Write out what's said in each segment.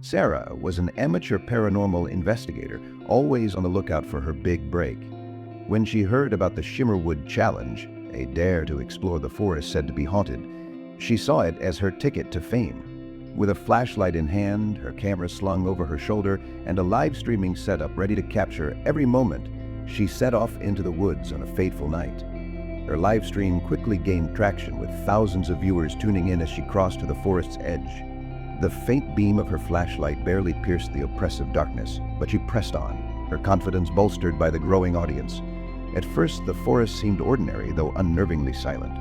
Sarah was an amateur paranormal investigator, always on the lookout for her big break. When she heard about the Shimmerwood Challenge, a dare to explore the forest said to be haunted, she saw it as her ticket to fame. With a flashlight in hand, her camera slung over her shoulder, and a live streaming setup ready to capture every moment, she set off into the woods on a fateful night. Her live stream quickly gained traction, with thousands of viewers tuning in as she crossed to the forest's edge. The faint beam of her flashlight barely pierced the oppressive darkness, but she pressed on, her confidence bolstered by the growing audience. At first, the forest seemed ordinary, though unnervingly silent.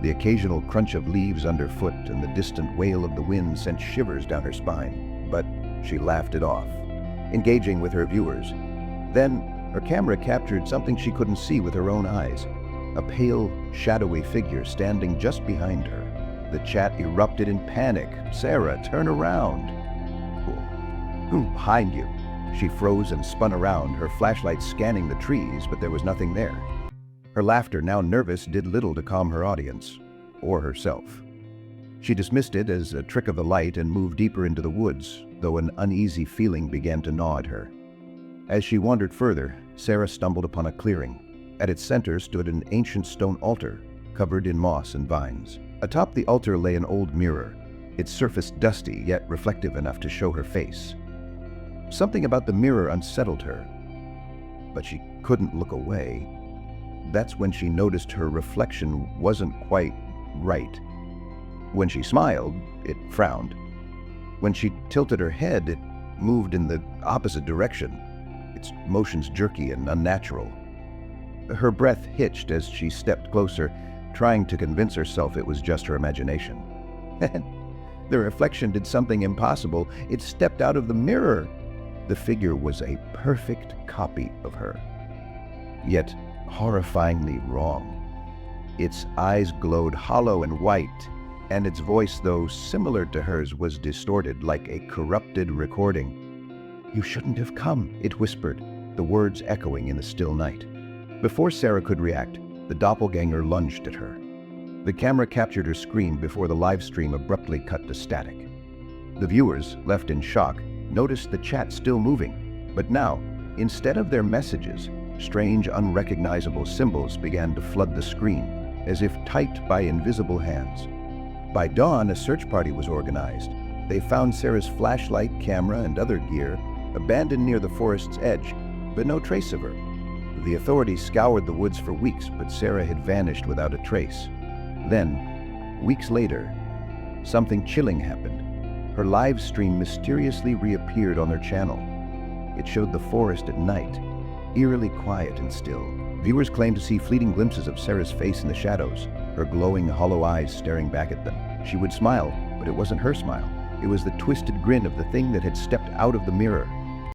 The occasional crunch of leaves underfoot and the distant wail of the wind sent shivers down her spine, but she laughed it off, engaging with her viewers. Then, her camera captured something she couldn't see with her own eyes, a pale, shadowy figure standing just behind her. The chat erupted in panic. "Sarah, turn around!" "Who behind you?" She froze and spun around, her flashlight scanning the trees, but there was nothing there. Her laughter, now nervous, did little to calm her audience, or herself. She dismissed it as a trick of the light and moved deeper into the woods, though an uneasy feeling began to gnaw at her. As she wandered further, Sarah stumbled upon a clearing. At its center stood an ancient stone altar, covered in moss and vines. Atop the altar lay an old mirror, its surface dusty yet reflective enough to show her face. Something about the mirror unsettled her, but she couldn't look away. That's when she noticed her reflection wasn't quite right. When she smiled, it frowned. When she tilted her head, it moved in the opposite direction, its motions jerky and unnatural. Her breath hitched as she stepped closer, trying to convince herself it was just her imagination. The reflection did something impossible. It stepped out of the mirror. The figure was a perfect copy of her, yet horrifyingly wrong. Its eyes glowed hollow and white, and its voice, though similar to hers, was distorted like a corrupted recording. "You shouldn't have come," it whispered, the words echoing in the still night. Before Sarah could react, the doppelgänger lunged at her. The camera captured her scream before the live stream abruptly cut to static. The viewers, left in shock, noticed the chat still moving, but now, instead of their messages, strange, unrecognizable symbols began to flood the screen, as if typed by invisible hands. By dawn, a search party was organized. They found Sarah's flashlight, camera, and other gear abandoned near the forest's edge, but no trace of her. The authorities scoured the woods for weeks, but Sarah had vanished without a trace. Then, weeks later, something chilling happened. Her live stream mysteriously reappeared on their channel. It showed the forest at night, eerily quiet and still. Viewers claimed to see fleeting glimpses of Sarah's face in the shadows, her glowing, hollow eyes staring back at them. She would smile, but it wasn't her smile. It was the twisted grin of the thing that had stepped out of the mirror.